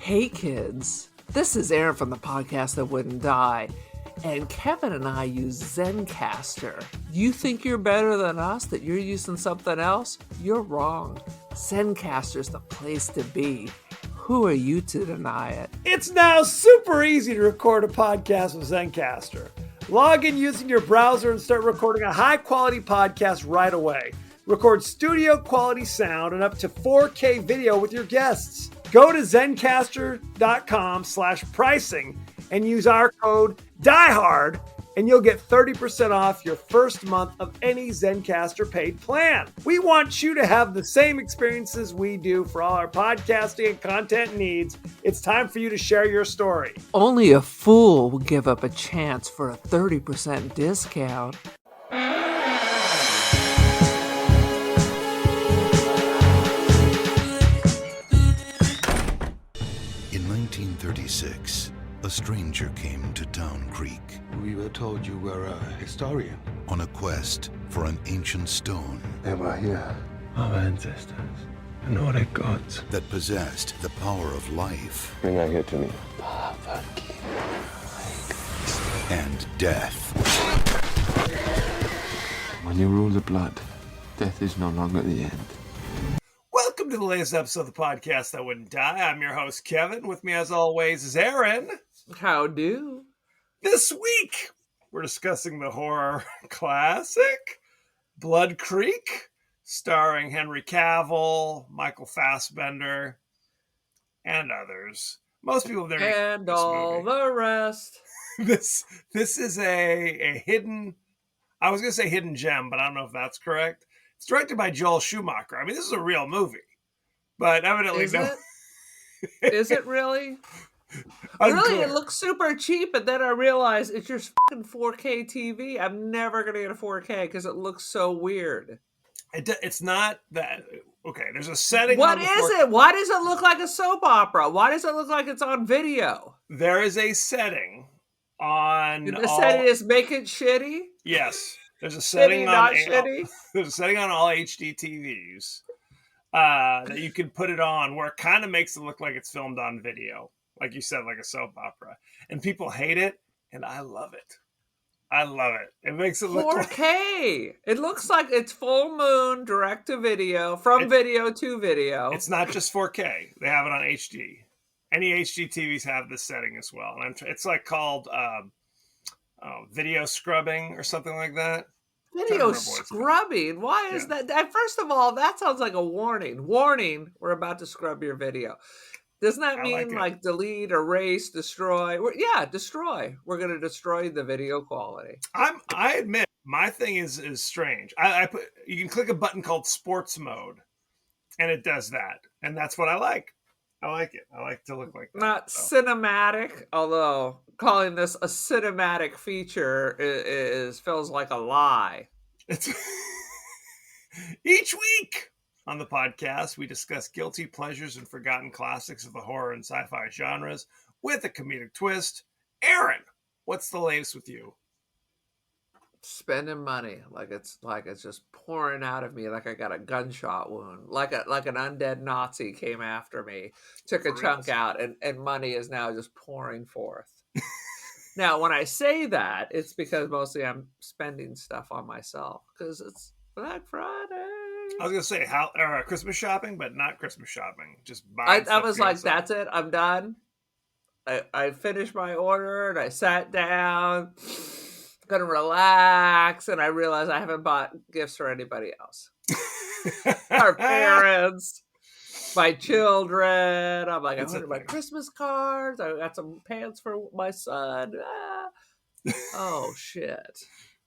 Hey kids, this is Aaron from the podcast that wouldn't die, and Kevin and I use Zencastr. You think you're better than us, that you're using something else? You're wrong. Zencastr's the place to be. Who are you to deny it? It's now super easy to record a podcast with Zencastr. Log in using your browser and start recording a high-quality podcast right away. Record studio-quality sound and up to 4K video with your guests. Go to zencastr.com/pricing and use our code DIEHARD and you'll get 30% off your first month of any Zencastr paid plan. We want you to have the same experiences we do for all our podcasting and content needs. It's time for you to share your story. Only a fool will give up a chance for a 30% discount. In 1936, a stranger came to Town Creek We were told you were a historian. on a quest for an ancient stone They were here. Our ancestors. The Nordic gods. that possessed the power of life Bring her here to me. and death. When you rule the blood, death is no longer the end. Welcome to the latest episode of the podcast that wouldn't die. I'm your host, Kevin. With me, as always, is Aaron. How do? This week, we're discussing the horror classic, Blood Creek, starring Henry Cavill, Michael Fassbender, and others. Most people have never seen And this all movie. the rest. This is a hidden, I was going to say hidden gem, but I don't know if that's correct. It's directed by Joel Schumacher. I mean, this is a real movie, but evidently Is no. it? Is it really? Unclear. Really, it looks super cheap, and then I realized it's just fucking 4K TV. I'm never gonna get a 4K because it looks so weird. It's not that. Okay, there's a setting. What on the is it? Why does it look like a soap opera? Why does it look like it's on video? There is a setting on. The setting is make it shitty. Yes, there's a Shitty, setting not on. shitty. There's a setting on all HD TVs that you can put it on where it kind of makes it look like it's filmed on video, like you said, like a soap opera. And people hate it, and I love it. I love it. It makes it look like 4K. It looks like it's full moon, direct to video, from video to video. it's not just 4K. They have it on HD. Any HD TVs have this setting as well, and it's like called video scrubbing or something like that. Video remember what it's called. scrubbing. Why is that? First of all, that sounds like a warning. Warning, we're about to scrub your video. Doesn't that I mean like it. delete, erase, destroy? Destroy. We're going to destroy the video quality. I admit my thing is strange. I put you can click a button called sports mode, and it does that, and that's what I like. I like it. I like to look like that. Not so. cinematic, although calling this a cinematic feature feels like a lie. It's each week on the podcast we discuss guilty pleasures and forgotten classics of the horror and sci-fi genres with a comedic twist. Aaron, what's the latest with you? Spending money like it's just pouring out of me, like I got a gunshot wound, like an undead Nazi came after me, took a For chunk reals. out, and money is now just pouring forth. Now, when I say that, it's because mostly I'm spending stuff on myself because it's Black Friday. I was gonna say Christmas shopping, but not Christmas shopping. Just buying. I was stuff for like, yourself. that's it, I'm done. I finished my order and I sat down, gonna relax, and I realized I haven't bought gifts for anybody else. Our parents, my children. I'm like, I It's a ordered my thing. Christmas cards. I got some pants for my son. Oh shit!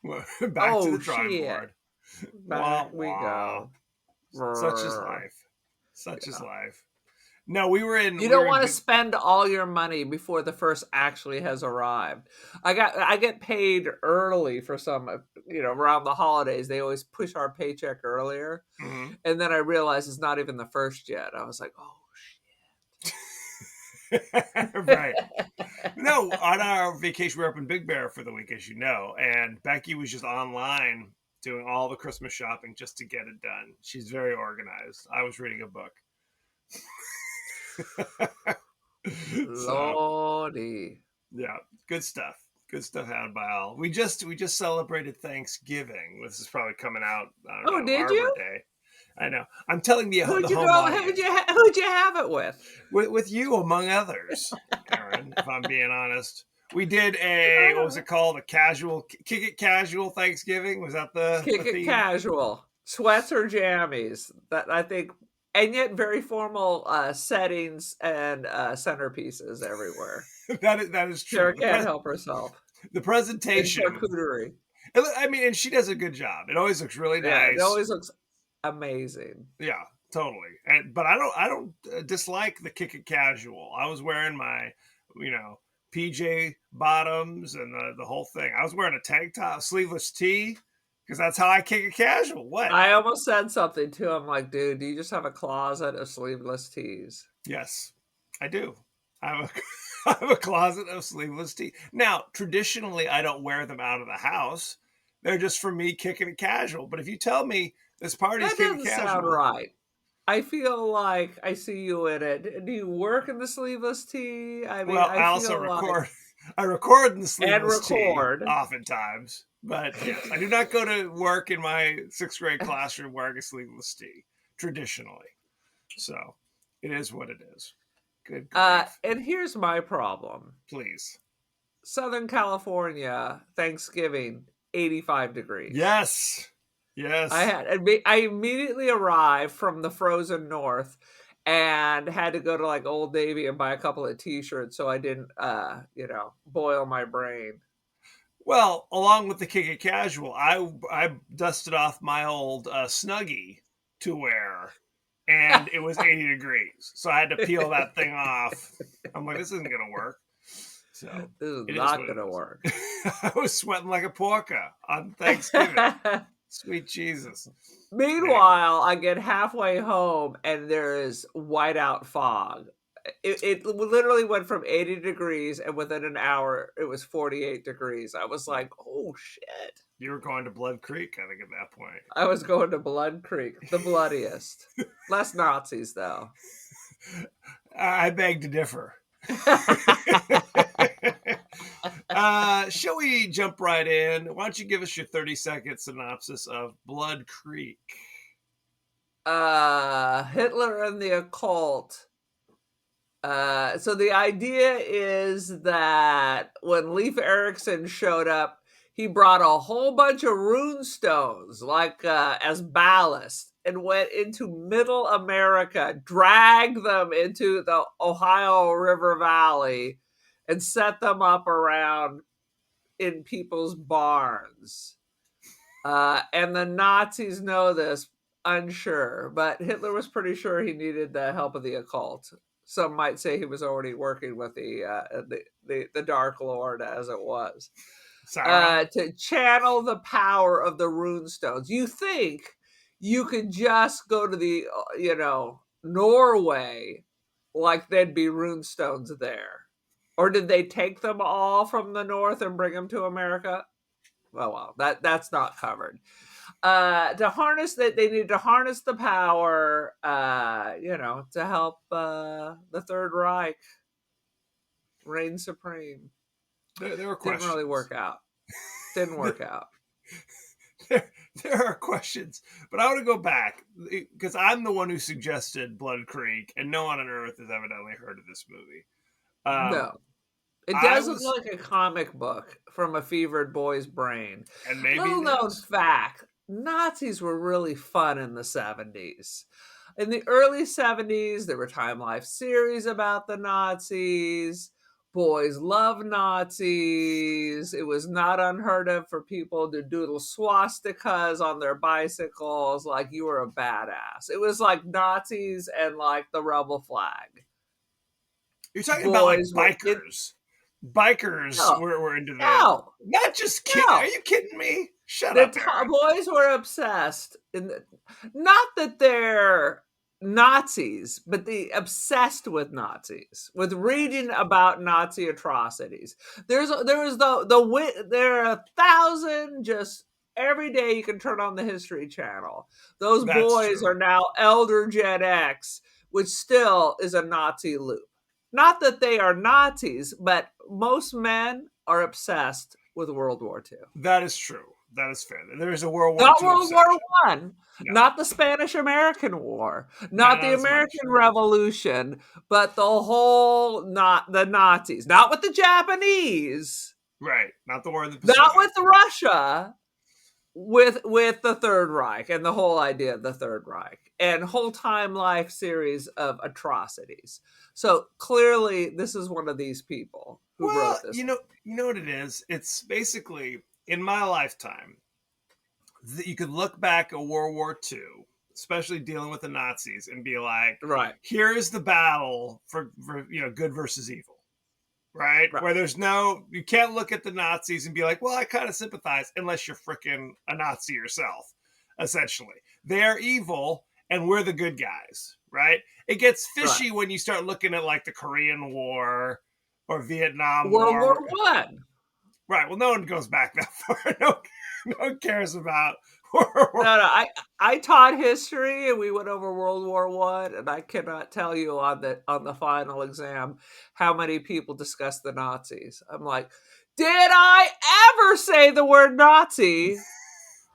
Back Oh, to the drawing shit. board. Back Wah, we wah. go. Such is life. Such is life. No, we were in. You don't want to spend all your money before the first actually has arrived. I get paid early for some, around the holidays. They always push our paycheck earlier. Mhm. And then I realized it's not even the first yet. I was like, oh, Right. No, on our vacation, we were up in Big Bear for the week, as you know, and Becky was just online doing all the Christmas shopping just to get it done. She's very organized. I was reading a book. So, Lordy. yeah, good stuff. Good stuff had by all. We just celebrated Thanksgiving. This is probably coming out, I don't Oh, know, did Arbor you? Day. I know. I'm telling the Who'd you home go? audience. Who'd you have it with? With you among others, Aaron, if I'm being honest. We did a, what was it called? A casual, kick it casual Thanksgiving. Was that the Kick it theme? casual, sweats or jammies. That I think, and yet very formal settings and centerpieces everywhere. that is true. Sarah can't help herself. The And presentation. charcuterie. I mean, and she does a good job. It always looks really Yeah, it nice. always looks amazing. Yeah, totally. But I don't dislike the kick it casual. I was wearing my, PJ bottoms and the whole thing. I was wearing a tank top, sleeveless tee, because that's how I kick it casual. What? I almost said something too. I'm like, dude, do you just have a closet of sleeveless tees? Yes, I do. I have I have a closet of sleeveless tee. Now, traditionally, I don't wear them out of the house. They're just for me kicking it casual. But if you tell me this party's That kicking doesn't casual, sound right. I feel like I see you in it. Do you work in the sleeveless tee? I mean, well, I also record. I record in the sleeveless tee oftentimes, but yes, I do not go to work in my 6th grade classroom wearing a sleeveless tee traditionally. So it is what it is. Good grief. And here's my problem. Please. Southern California, Thanksgiving, 85 degrees. Yes. I immediately arrived from the frozen north and had to go to like Old Navy and buy a couple of t-shirts so I didn't boil my brain. Well, along with the kick it casual, I dusted off my old Snuggie to wear, and it was 80 degrees. So I had to peel that thing off. I'm like, this isn't going to work. So this is not going to work. I was sweating like a porker on Thanksgiving. Sweet Jesus. Meanwhile, I get halfway home and there is whiteout fog. It literally went from 80 degrees and within an hour it was 48 degrees. I was like, oh shit. You were going to Blood Creek, I think, at that point. I was going to Blood Creek, the bloodiest. Less Nazis, though. I beg to differ. Shall we jump right in? Why don't you give us your 30-second synopsis of Blood Creek? Hitler and the occult. So the idea is that when Leif Erikson showed up, he brought a whole bunch of rune stones, like as ballast, and went into Middle America, dragged them into the Ohio River Valley, and set them up around in people's barns. And the Nazis know this, unsure, but Hitler was pretty sure he needed the help of the occult. Some might say he was already working with the Dark Lord, as it was, to channel the power of the rune stones. You think you could just go to the Norway, like there'd be rune stones there? Or did they take them all from the north and bring them to America? Well, that's not covered. To harness that, they need to harness the power, to help the Third Reich reign supreme. There were questions. Didn't really work out. Didn't work out. There are questions, but I want to go back because I'm the one who suggested Blood Creek, and no one on earth has evidently heard of this movie. No. It doesn't look like a comic book from a fevered boy's brain. And maybe little known fact, Nazis were really fun in the 70s. In the early 70s, there were Time Life series about the Nazis. Boys love Nazis. It was not unheard of for people to doodle swastikas on their bicycles like you were a badass. It was like Nazis and like the rebel flag. You're talking about like bikers. Bikers were into that. No. Not just kidding. No. Are you kidding me? Shut up. Boys were obsessed. Not that they're Nazis, but they obsessed with Nazis, with reading about Nazi atrocities. There are 1,000 just every day you can turn on the History Channel. Those boys are now elder Gen X, which still is a Nazi loop. Not that they are Nazis, but most men are obsessed with World War II. That is true. That is fair. There is a World War Not II World War obsession. One, No. not the Spanish-American War, not not the as much. American Revolution, but the whole, not the Nazis, not with the Japanese, Right. Not the war in the Pacific. not with Russia, with the Third Reich and the whole idea of the Third Reich and whole time life series of atrocities. So clearly, this is one of these people who wrote this. You know what it is? It's basically, in my lifetime, that you could look back at World War II, especially dealing with the Nazis, and be like, Right. Here is the battle for good versus evil. Right? Where you can't look at the Nazis and be like, well, I kind of sympathize, unless you're freaking a Nazi yourself, essentially. They're evil, and we're the good guys, right? It gets fishy when you start looking at, like, the Korean War or Vietnam World War. War One. Right. Well, no one goes back that far. No one cares about No, I taught history and we went over World War One, and I cannot tell you on the final exam how many people discussed the Nazis. I'm like, did I ever say the word Nazi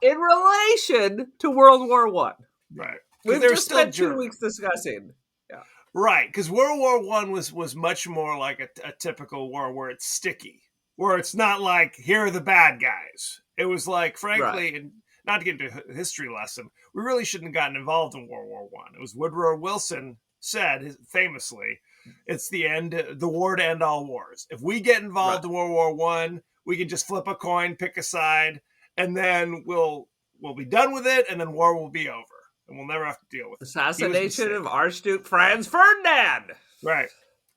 in relation to World War One? Right. We've just spent 2 weeks discussing. Yeah. Right, because World War One was much more like a typical war where it's sticky, where it's not like, here are the bad guys. It was like, frankly, and not to get into a history lesson, we really shouldn't have gotten involved in World War One. It was Woodrow Wilson said famously, it's the war to end all wars. If we get involved in World War One, we can just flip a coin, pick a side, and then we'll be done with it, and then war will be over. And we'll never have to deal with it. Assassination of Archduke Franz Ferdinand. Right.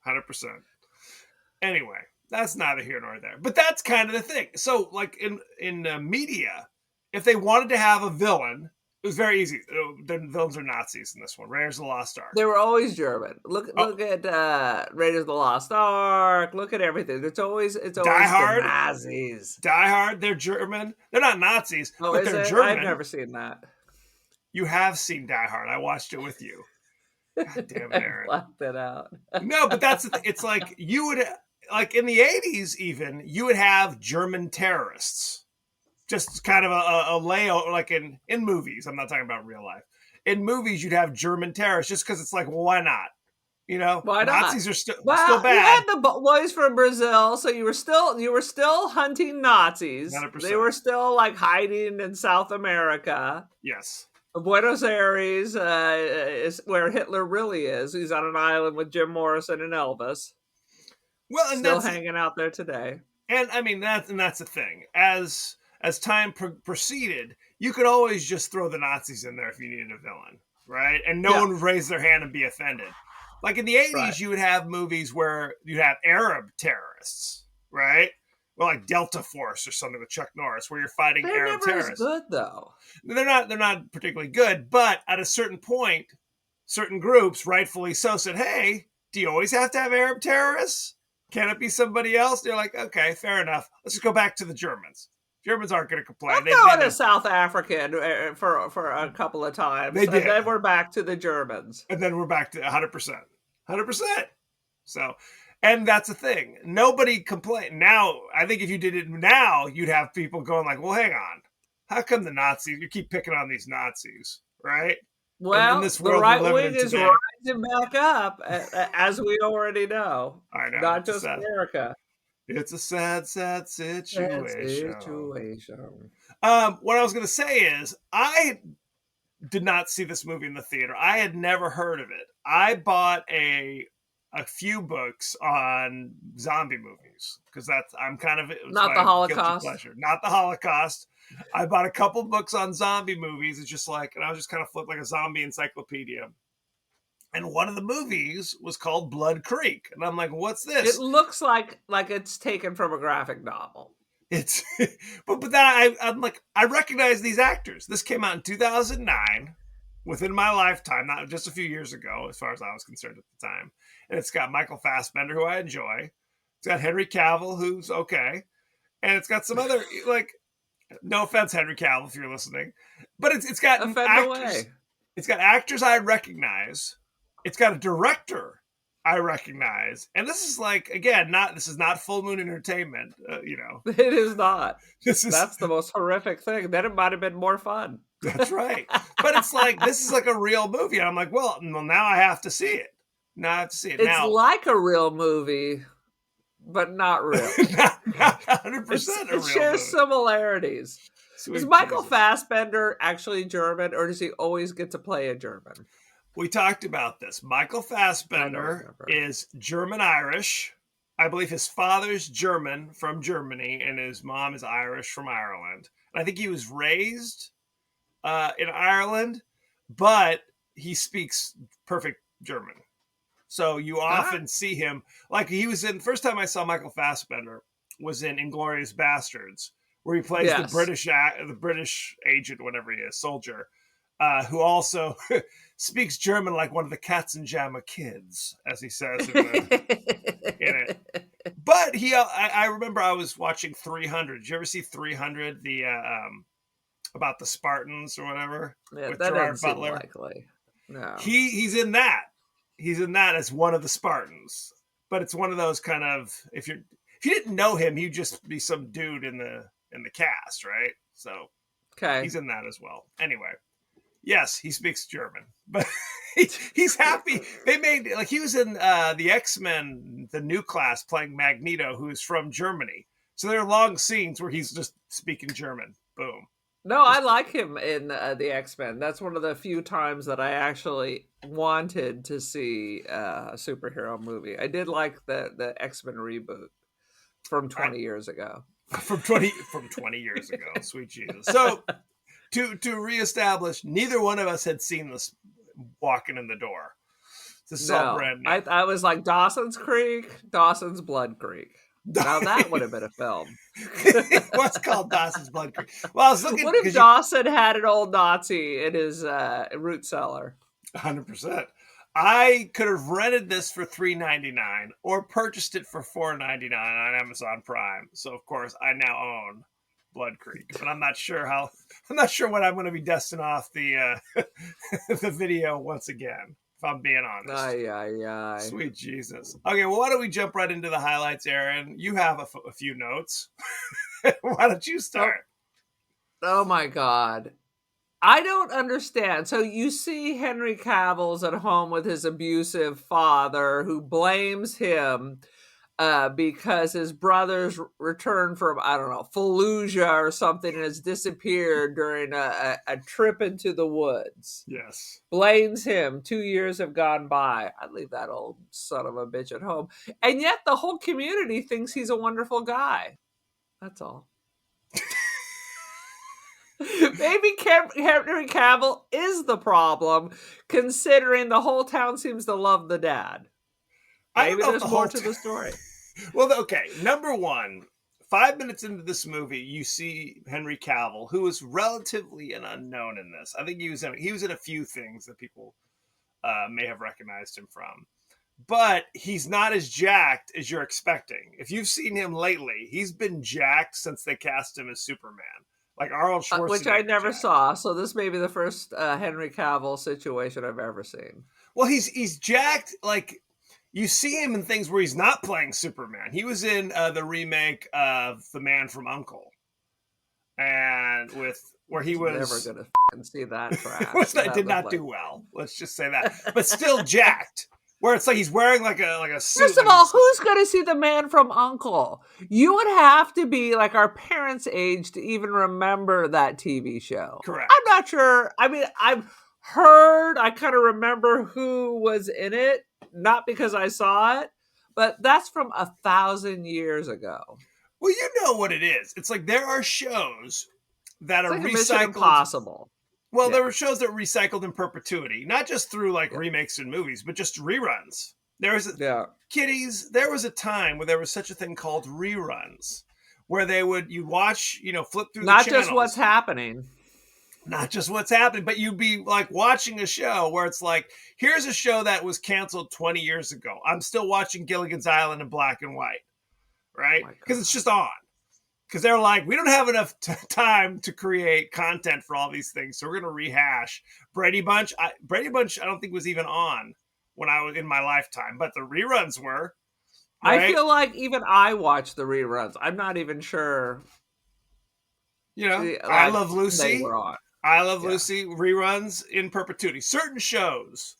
100%. Anyway, that's neither here nor there. But that's kind of the thing. So, like, in media, if they wanted to have a villain, it was very easy. The villains are Nazis in this one. Raiders of the Lost Ark. They were always German. Look at Raiders of the Lost Ark. Look at everything. It's always Die Hard. The Nazis. Die Hard. They're German. They're not Nazis, but they're German. I've never seen that. You have seen Die Hard. I watched it with you. God damn it, Aaron. Blacked it out. No, but that's it's like you would, like, in the 80s even, you would have German terrorists. Just kind of a layout, like in movies. I'm not talking about real life. In movies, you'd have German terrorists just because it's like, well, why not? You know, why not? Nazis are still bad. You had the boys from Brazil, so you were still hunting Nazis. 100%. They were still, like, hiding in South America. Yes. Buenos Aires is where Hitler really is. He's on an island with Jim Morrison and Elvis. Well, and still hanging out there today. And I mean that's the thing. As time proceeded, you could always just throw the Nazis in there if you needed a villain, right? And no one would raise their hand and be offended. Like in the 80s, you would have movies where you'd have Arab terrorists, right? Well, like Delta Force or something with Chuck Norris, where you're fighting Arab terrorists. They're never as good, though. They're not particularly good, but at a certain point, certain groups, rightfully so, said, "Hey, do you always have to have Arab terrorists? Can it be somebody else?" They're like, "Okay, fair enough. Let's just go back to the Germans." Germans aren't going to complain. They go to South African for a couple of times. They did. And then we're back to the Germans. And then we're back to 100%. 100%. So, and that's the thing. Nobody complained. Now, I think if you did it now, you'd have people going like, well, hang on. How come the Nazis, you keep picking on these Nazis, right? Well, the right wing is rising back up, as we already know. I know. Not just America. It's a sad, sad situation. What I was going to say is, I did not see this movie in the theater. I had never heard of it. I bought a few books on zombie movies because I'm kind of not the Holocaust. Not the Holocaust. I bought a couple books on zombie movies. It's just like, and I was just kind of flipped like a zombie encyclopedia. And one of the movies was called Blood Creek. And I'm like, what's this? It looks like it's taken from a graphic novel. It's, but then I'm like, I recognize these actors. This came out in 2009, within my lifetime, not just a few years ago, as far as I was concerned at the time. And it's got Michael Fassbender, who I enjoy. It's got Henry Cavill, who's okay. And it's got some other, like, no offense, Henry Cavill, if you're listening. But it's got actors. It's got actors I recognize. It's got a director I recognize. And this is like, again, this is not Full Moon Entertainment, It is not. That's the most horrific thing. Then it might have been more fun. That's right. But it's like, this is like a real movie. And I'm like, well, now I have to see it. Now I have to see it. It's like a real movie, but not real. not 100% a real It shares movie. Similarities. Sweet Is Michael Jesus. Fassbender actually German, or does he always get to play a German? We talked about this. Michael Fassbender is German-Irish. I believe his father's German from Germany, and his mom is Irish from Ireland. And I think he was raised in Ireland, but he speaks perfect German. So you often see him, like he was in, first time I saw Michael Fassbender was in Inglourious Bastards, where he plays the British agent, whatever he is, soldier, who also speaks German like one of the Katzenjammer kids, as he says in it. But I remember I was watching 300. Did you ever see 300? The about the Spartans or whatever, with that Gerard seem Butler. Likely. No, He's in that. He's in that as one of the Spartans. But it's one of those kind of, if you didn't know him, he'd just be some dude in the cast, right? So he's in that as well. Anyway, yes, he speaks German, but he's happy. They made, like, he was in the X-Men, the new class, playing Magneto, who is from Germany. So there are long scenes where he's just speaking German. Boom. No, I like him in the X-Men. That's one of the few times that I actually wanted to see a superhero movie. I did like the X-Men reboot from 20 years ago. From 20 years ago, sweet Jesus. So to reestablish, neither one of us had seen this walking in the door. This is all brand new. I was like, Dawson's Creek, Dawson's Blood Creek. Now that would have been a film. What's called Dawson's Blood Creek? Well, I was looking. What if Dawson had an old Nazi in his root cellar? 100%. I could have rented this for $3.99 or purchased it for $4.99 on Amazon Prime. So of course I now own Blood Creek, but I'm not sure when I'm going to be dusting off the the video once again, if I'm being honest. Aye. Sweet Jesus. Okay, well, why don't we jump right into the highlights, Aaron? You have a few notes. Why don't you start? Oh my God. I don't understand. So you see Henry Cavill's at home with his abusive father, who blames him because his brother's returned from, I don't know, Fallujah or something, and has disappeared during a trip into the woods. Yes. Blames him. 2 years have gone by. I'd leave that old son of a bitch at home. And yet the whole community thinks he's a wonderful guy. That's all. Maybe Henry Cavill is the problem, considering the whole town seems to love the dad. Maybe there's more to the story. Well, okay. Number one, 5 minutes into this movie, you see Henry Cavill, who is relatively an unknown in this. I think he was in a few things that people may have recognized him from. But he's not as jacked as you're expecting. If you've seen him lately, he's been jacked since they cast him as Superman. Like Arnold Schwarzenegger. Which I never saw. So this may be the first Henry Cavill situation I've ever seen. Well, he's jacked. Like, you see him in things where he's not playing Superman. He was in the remake of The Man from U.N.C.L.E. And where he was never gonna see that trash. That did not do well. Let's just say that. But still jacked. Where it's like he's wearing like a suit. First of all, who's going to see The Man from U.N.C.L.E.? You would have to be like our parents' age to even remember that TV show. Correct. I'm not sure. I mean, I've heard, I kind of remember who was in it, not because I saw it, but that's from 1,000 years ago. Well, you know what it is. It's like there are shows that are like recycled. Mission Impossible. Well, there were shows that were recycled in perpetuity, not just through like remakes and movies, but just reruns. Kiddies, there was a time where there was such a thing called reruns, where you'd watch, flip through the channels. Not just what's happening. Not just what's happening, but you'd be like watching a show where it's like, here's a show that was canceled 20 years ago. I'm still watching Gilligan's Island in black and white, right? Because it's just on. Because they're like, we don't have enough time to create content for all these things, so we're going to rehash Brady Bunch. Brady Bunch, I don't think was even on when I was in my lifetime, but the reruns were. I Right? feel like even I watch the reruns. I'm not even sure. You know, Like, I Love they Lucy. were on. I Love Yeah. Lucy reruns in perpetuity. Certain shows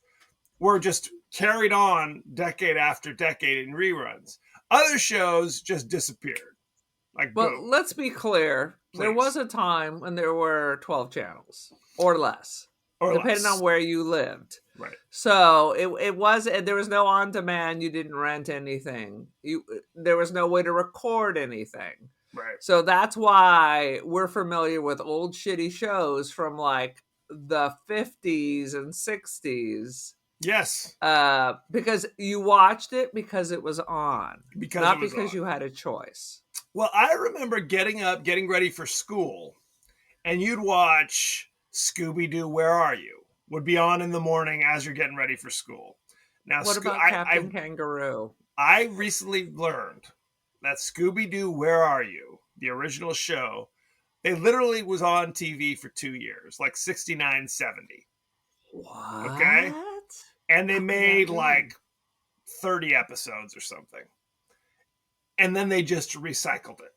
were just carried on decade after decade in reruns. Other shows just disappeared. Like, But boom. let's be clear. There Please. was a time when there were 12 channels or less, Or depending less. on where you lived. Right. So there was no on demand. You didn't rent anything. There was no way to record anything. Right. So that's why we're familiar with old shitty shows from like the 50s and 60s. Yes. Because you watched it because it was on, Because not it was because on. you had a choice. Well, I remember getting up, getting ready for school, and you'd watch Scooby-Doo, Where Are You? Would be on in the morning as you're getting ready for school. Now, What about Captain Kangaroo? I recently learned that Scooby-Doo, Where Are You? The original show, they literally was on TV for 2 years, like 69, 70. What? Okay. And they How could that made be? like 30 episodes or something. And then they just recycled it.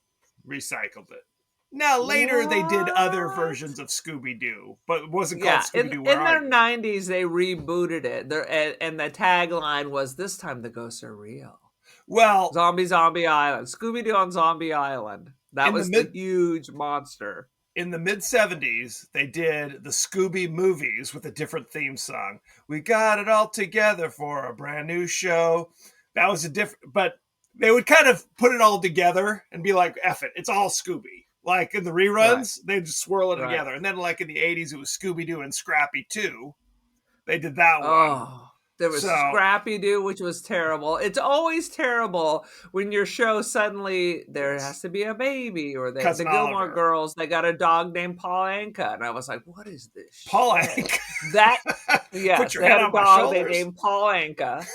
Now, later they did other What? versions of Scooby-Doo, but it wasn't Yeah, called Scooby-Doo, Where in Are their You? 90s, they rebooted it. And the tagline was, "This time the ghosts are real." Well, Zombie Island. Scooby-Doo on Zombie Island. That In the was mid- the huge monster. in the mid-70s, they did the Scooby movies with a different theme song. We got it all together for a brand new show. That was a different, but they would kind of put it all together and be like, F it, it's all Scooby. Like in the reruns, they'd just swirl it Right. together. And then like in the 80s, it was Scooby-Doo and Scrappy 2. They did that one. Oh, there was So- Scrappy Doo, which was terrible. It's always terrible when your show suddenly there has to be a baby, or the Cousin Gilmore Oliver. Girls. They got a dog named Paul Anka, and I was like, "What is this?" Paul shit? Anka. That yes, Put your they head had a on my dog they shoulders. named Paul Anka,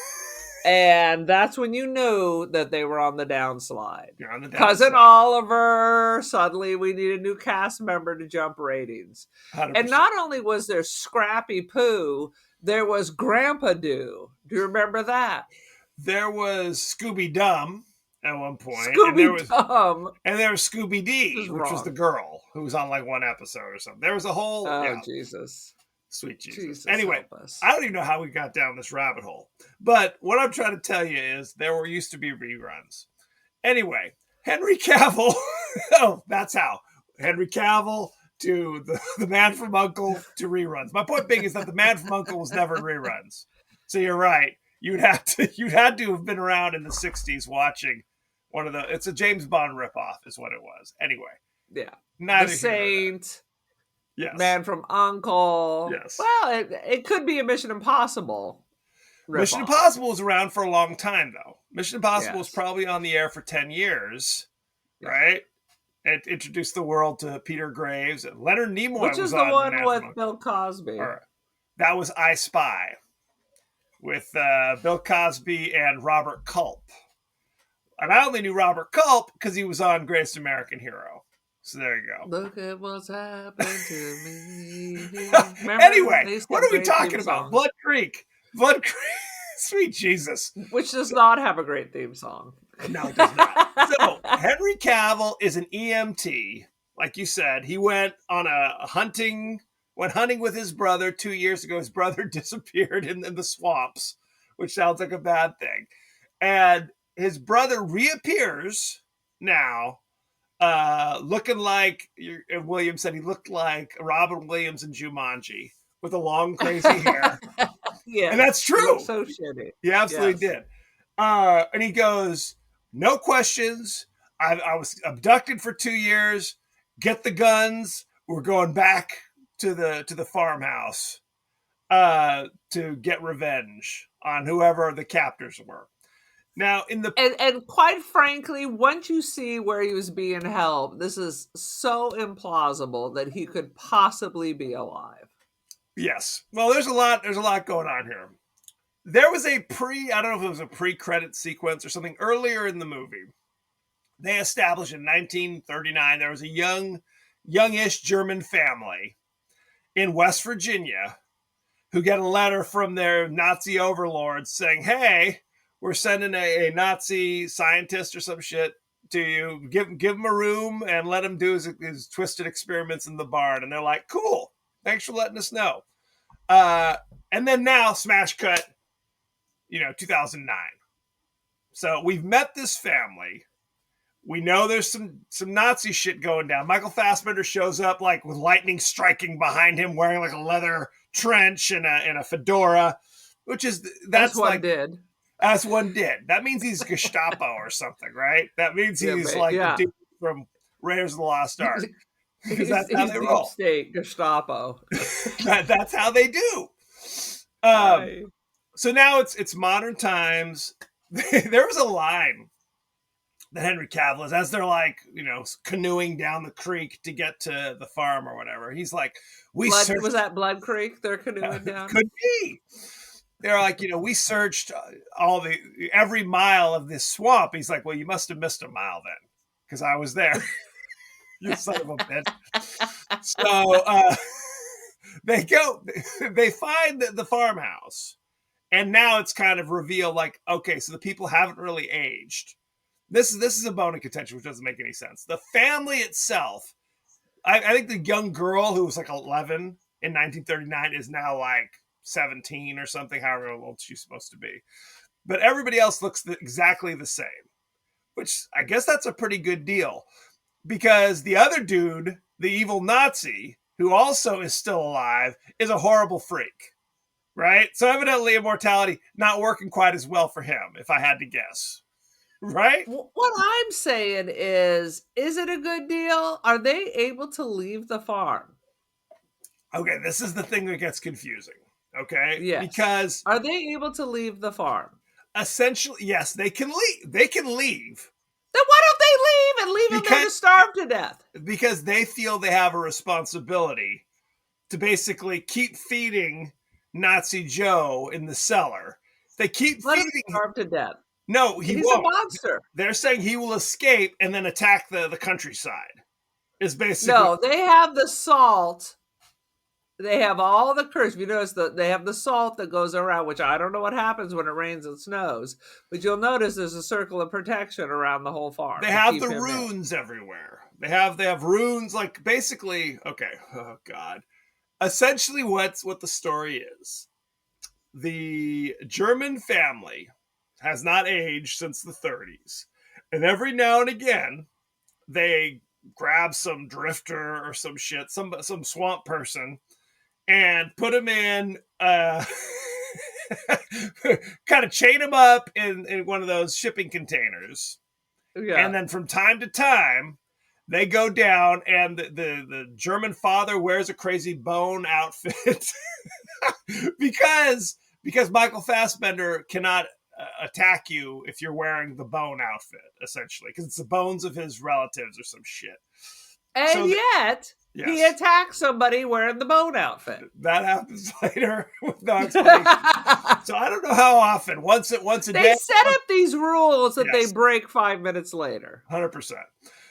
and that's when you knew that they were on the downslide. You're on the Cousin downside. Oliver. Suddenly, we need a new cast member to jump ratings. 100%. And not only was there Scrappy Poo, there was Grandpa Doo. Do you remember that? There was Scooby Dum at one point. and there was Scooby Dum. And there was Scooby D, This is which was wrong. the girl who was on like one episode or something. There was a whole Oh, Jesus. sweet Jesus. Jesus. Anyway, help us. I don't even know how we got down this rabbit hole. But what I'm trying to tell you is there were used to be reruns. Anyway, Henry Cavill. Oh, that's how. Henry Cavill to the Man from U.N.C.L.E. to reruns. My point being is that the Man from U.N.C.L.E. was never in reruns. So you're right. You'd had to have been around in the 60s watching one of the. It's a James Bond ripoff, is what it was. Anyway, Yeah. neither The here nor there. Saint, Yes. Man from Uncle. Yes. Well, it could be a Mission Impossible. Mission ripoff. Impossible was around for a long time, though. Mission Impossible was Yes. probably on the air for 10 years, Yeah. right? It introduced the world to Peter Graves. And Leonard Nimoy Which was is the on one Man with from Bill Cosby. U.N.C.L.E. That was I Spy with Bill Cosby and Robert Culp. And I only knew Robert Culp because he was on Greatest American Hero. So there you go. Look at what's happened to me. Anyway, They used to what have are we great talking theme about? songs, Blood Creek. Blood Creek. Sweet Jesus. which does not have a great theme song. No, it does not. So Henry Cavill is an EMT. Like you said, he went on hunting with his brother 2 years ago. His brother disappeared in the swamps, which sounds like a bad thing. And his brother reappears now, looking like Williams said he looked like Robin Williams in Jumanji with a long, crazy hair. Yeah, And that's true. So shitty. He absolutely did. And he goes, no questions. I was abducted for 2 years. Get the guns. We're going back to the farmhouse to get revenge on whoever the captors were. Now, And quite frankly, once you see where he was being held, this is so implausible that he could possibly be alive. yes, well, there's a lot going on here. There was I don't know if it was a pre-credit sequence or something earlier in the movie. They established in 1939 there was a youngish German family in West Virginia who get a letter from their Nazi overlords saying, hey, we're sending a Nazi scientist or some shit to you. Give him a room and let him do his twisted experiments in the barn. And they're like, cool. Thanks for letting us know. And then now, smash cut, 2009. So we've met this family. We know there's some Nazi shit going down. Michael Fassbender shows up like with lightning striking behind him, wearing like a leather trench and a fedora, which is that's one like did. As one did. That means he's Gestapo or something, right? That means he's the dude from Raiders of the Lost Ark. Because that's how they roll. Deep state Gestapo. That's how they do. So now it's modern times. There was a line that Henry Cavill is, as they're like, canoeing down the creek to get to the farm or whatever. He's like, was that Blood Creek they're canoeing down? Could be. They're like, we searched every mile of this swamp. He's like, well, you must have missed a mile then, because I was there. You son of a bitch. So they find the farmhouse, and now it's kind of revealed like, okay, so the people haven't really aged. This is a bone of contention, which doesn't make any sense. The family itself, I think the young girl who was like 11 in 1939 is now like 17 or something, however old she's supposed to be. But everybody else looks exactly the same, which I guess that's a pretty good deal, because the other dude, the evil Nazi, who also is still alive, is a horrible freak, right? So evidently immortality not working quite as well for him, if I had to guess. Right? What I'm saying is it a good deal? Are they able to leave the farm? Okay, this is the thing that gets confusing. Okay? Yes. Because are they able to leave the farm? Essentially, yes, they can leave. They can leave. Then why don't they leave and leave them there to starve to death? Because they feel they have a responsibility to basically keep feeding Nazi Joe in the cellar. They keep Let feeding him starve to death. No, he's won't. A monster. They're saying he will escape and then attack the countryside. Is basically no. They have the salt. They have all the curse. You notice that they have the salt that goes around, which I don't know what happens when it rains and snows, but you'll notice there's a circle of protection around the whole farm. They have the runes everywhere. They have runes, like basically. Okay, oh god. Essentially, what the story is: the German family has not aged since the 30s. And every now and again, they grab some drifter or some shit, some swamp person, and put him in, kind of chain him up in one of those shipping containers. Yeah. And then from time to time, they go down, and the German father wears a crazy bone outfit because Michael Fassbender cannot attack you if you're wearing the bone outfit, essentially, because it's the bones of his relatives or some shit. And yet, he attacks somebody wearing the bone outfit. That happens later with no explanation. So I don't know how often. Once a day. They set up these rules that they break 5 minutes later. 100%.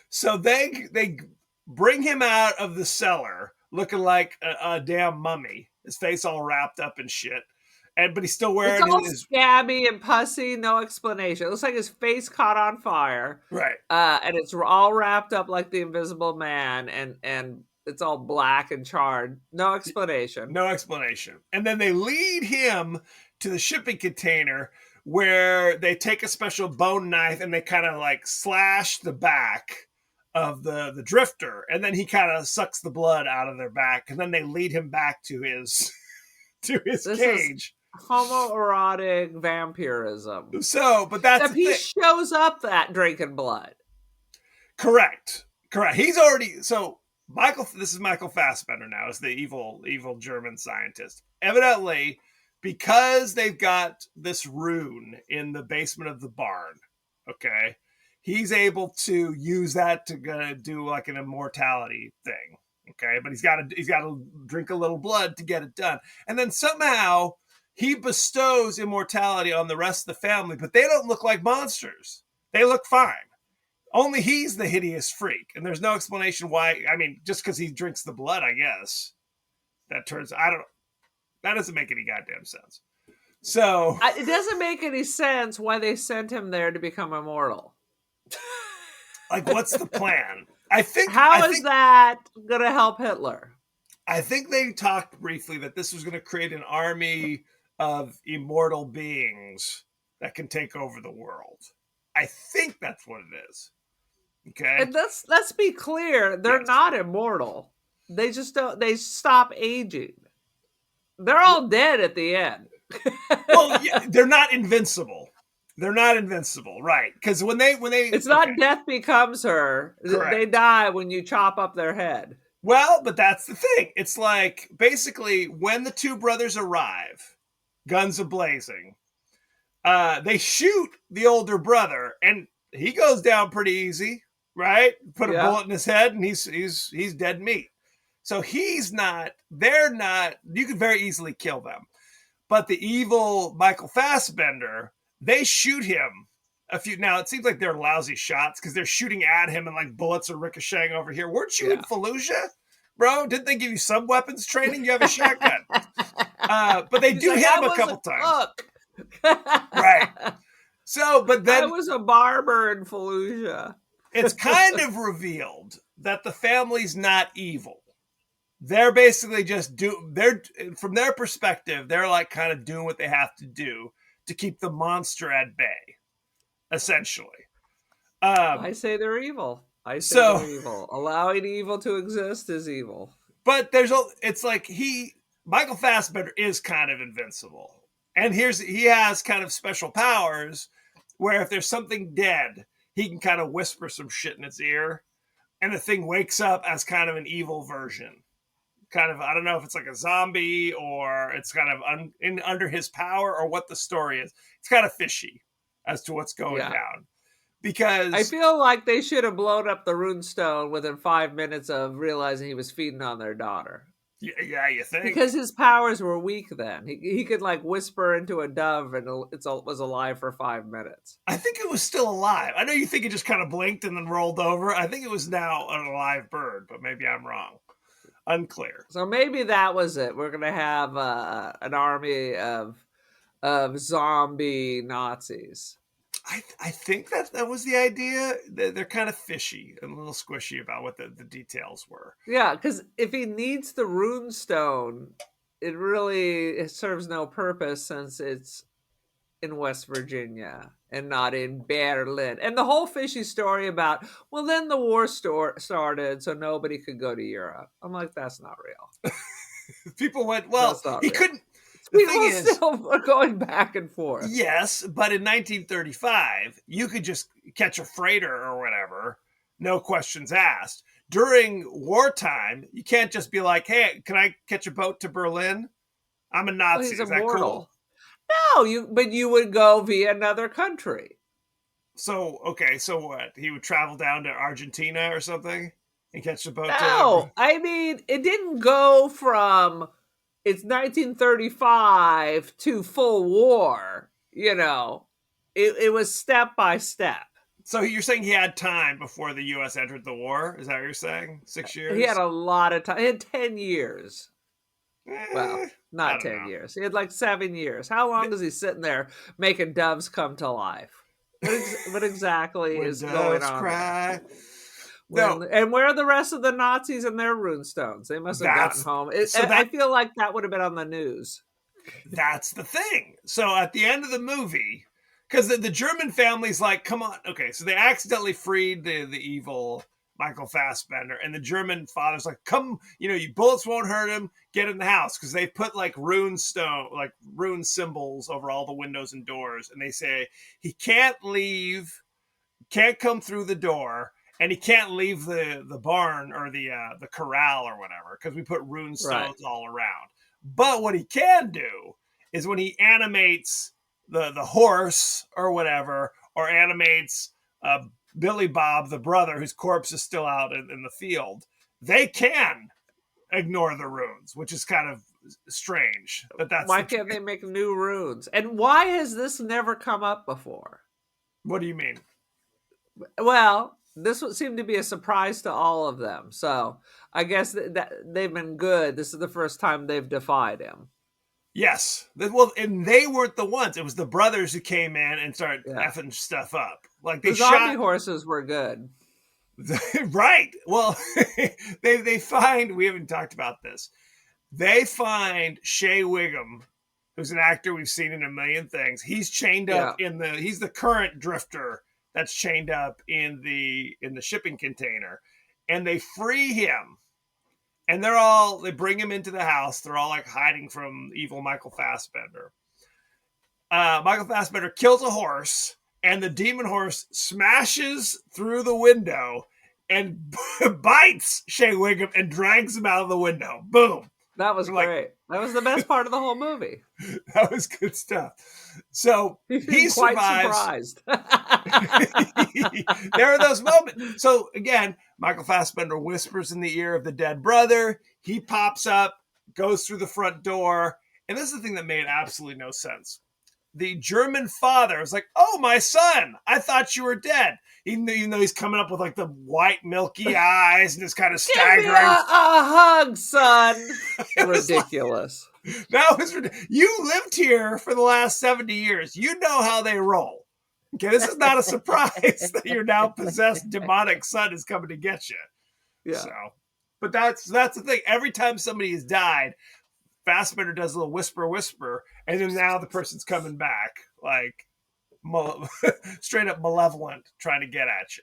So they bring him out of the cellar looking like a damn mummy, his face all wrapped up in shit. But he's still wearing his scabby and pussy, no explanation. It looks like his face caught on fire. Right. And it's all wrapped up like the Invisible Man, and it's all black and charred. No explanation. No explanation. And then they lead him to the shipping container where they take a special bone knife and they kind of like slash the back of the drifter. And then he kind of sucks the blood out of their back. And then they lead him back to his cage. Homoerotic vampirism. So, but that's he shows up that drinking blood. Correct. He's already Michael. This is Michael Fassbender now, is the evil German scientist. Evidently, because they've got this rune in the basement of the barn. Okay, he's able to use that to do like an immortality thing. Okay, but he's got to drink a little blood to get it done, and then somehow he bestows immortality on the rest of the family, but they don't look like monsters. They look fine. Only he's the hideous freak, and there's no explanation why. I mean, just because he drinks the blood, I guess. That turns, I don't know. That doesn't make any goddamn sense. So It doesn't make any sense why they sent him there to become immortal. like, what's the plan? I think that going to help Hitler? I think they talked briefly that this was going to create an army of immortal beings that can take over the world. I think that's what it is. Okay. And let's be clear, they're not immortal. They just don't. They stop aging. They're all dead at the end. Well, yeah, they're not invincible. They're not invincible, right? Because when they it's not death becomes her. Correct. They die when you chop up their head. Well, but that's the thing. It's like basically when the two brothers arrive, guns a-blazing, they shoot the older brother, and he goes down pretty easy, right? Put a bullet in his head, and he's dead meat. So they're not. You could very easily kill them, but the evil Michael Fassbender, they shoot him a few. Now it seems like they're lousy shots because they're shooting at him, and like bullets are ricocheting over here. Weren't you in Fallujah? Bro, didn't they give you some weapons training? You have a shotgun. But they do hit him a couple times. Right. So, but then... I was a barber in Fallujah. It's kind of revealed that the family's not evil. They're basically just from their perspective, they're like kind of doing what they have to do to keep the monster at bay, essentially. I say they're evil. They're evil. Allowing evil to exist is evil. But it's like Michael Fassbender is kind of invincible. And he has kind of special powers where if there's something dead, he can kind of whisper some shit in its ear, and the thing wakes up as kind of an evil version. Kind of, I don't know if it's like a zombie or it's kind of under his power or what the story is. It's kind of fishy as to what's going down. Because I feel like they should have blown up the runestone within 5 minutes of realizing he was feeding on their daughter. Yeah, you think? Because his powers were weak then. He could like whisper into a dove and it was alive for 5 minutes. I think it was still alive. I know you think it just kind of blinked and then rolled over. I think it was now an alive bird, but maybe I'm wrong. Unclear. So maybe that was it. We're going to have an army of zombie Nazis. I think that was the idea. They're kind of fishy and a little squishy about what the details were. Yeah, because if he needs the runestone, it serves no purpose since it's in West Virginia and not in Berlin. And the whole fishy story about, well, then the war started, so nobody could go to Europe. I'm like, that's not real. People went, well, he couldn't. People still are going back and forth. Yes, but in 1935, you could just catch a freighter or whatever, no questions asked. During wartime, you can't just be like, hey, can I catch a boat to Berlin? I'm a Nazi. He's Is that cool? No, but you would go via another country. So what? He would travel down to Argentina or something and catch the boat? No, I mean, it didn't go from... It's 1935 to full war, It was step by step. So you're saying he had time before the U.S. entered the war? Is that what you're saying? 6 years? He had a lot of time. He had 10 years. Well, not 10 years. He had like 7 years. How long is he sitting there making doves come to life? What exactly is going on? Cry. And where are the rest of the Nazis and their runestones? They must have gotten home. I feel like that would have been on the news. That's the thing. So at the end of the movie, because the German family's like, come on. Okay, so they accidentally freed the evil Michael Fassbender, and the German father's like, come, your bullets won't hurt him. Get in the house, because they put like rune symbols over all the windows and doors, and they say he can't leave, can't come through the door. And he can't leave the barn or the corral or whatever because we put rune stones all around. But what he can do is when he animates the horse or whatever, or animates Billy Bob, the brother whose corpse is still out in the field, they can ignore the runes, which is kind of strange. But why can't they make new runes? And why has this never come up before? What do you mean? Well, this would seem to be a surprise to all of them. So I guess that they've been good. This is the first time they've defied him. Yes. Well, and they weren't the ones. It was the brothers who came in and started Yeah. effing stuff up. Like The they zombie shot. horses were good. Right. Well, they find, we haven't talked about this. They find Shea Wiggum, who's an actor we've seen in a million things. He's chained up he's the current drifter that's chained up in the shipping container. And they free him. And they bring him into the house. They're all like hiding from evil Michael Fassbender. Michael Fassbender kills a horse, and the demon horse smashes through the window and bites Shea Wiggum and drags him out of the window. Boom. That was great. That was the best part of the whole movie. That was good stuff. So he quite survives. surprised. There are those moments. So again, Michael Fassbender whispers in the ear of the dead brother. He pops up, goes through the front door. And this is the thing that made absolutely no sense. The German father was like, "Oh, my son, I thought you were dead." Even though he's coming up with like the white milky eyes and just kind of staggering. Give me a hug, son. Ridiculous. That was ridiculous. You lived here for the last 70 years. You know how they roll. Okay, this is not a surprise that your now possessed demonic son is coming to get you. Yeah. So, but that's the thing. Every time somebody has died, Fassbender does a little whisper, and then now the person's coming back, like straight up malevolent, trying to get at you.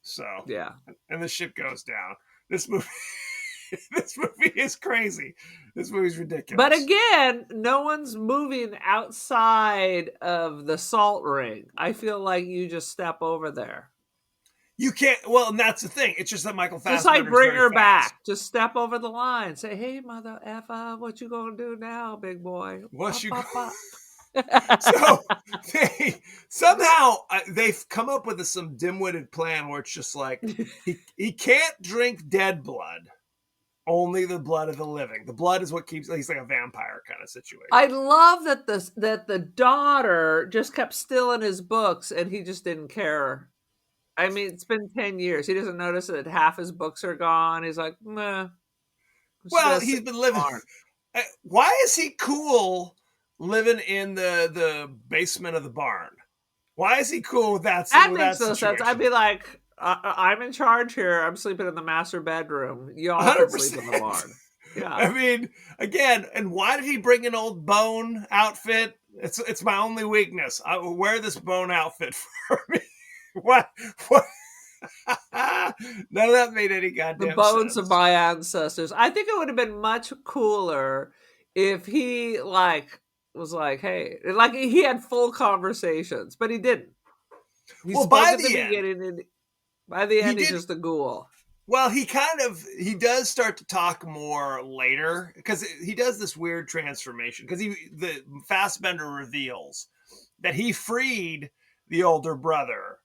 So yeah, and the shit goes down. This movie is crazy. This movie's ridiculous. But again, no one's moving outside of the salt ring. I feel like you just step over there. You can't. Well, and that's the thing. It's just that Michael Fassbender. Just like bring her back. Just step over the line. Say, "Hey, mother effer, what you gonna do now, big boy?" What you? So they've come up with some dim-witted plan where it's just like he can't drink dead blood, only the blood of the living. The blood is what keeps. He's like a vampire kind of situation. I love that the daughter just kept stealing his books and he just didn't care. I mean, it's been 10 years. He doesn't notice that half his books are gone. He's like, nah. Well, he's been living. Why is he cool living in the basement of the barn? Why is he cool with that? That makes no sense. I'd be like, I'm in charge here. I'm sleeping in the master bedroom. You all can sleep in the barn. Yeah. I mean, again, and why did he bring an old bone outfit? It's my only weakness. I will wear this bone outfit for me. What? None of that made any goddamn sense. The bones sense. Of my ancestors. I think it would have been much cooler if he was like, hey, like he had full conversations, but he didn't. He spoke at the beginning, and by the end, he's just a ghoul. Well, he does start to talk more later because he does this weird transformation because the Fassbender reveals that he freed the older brother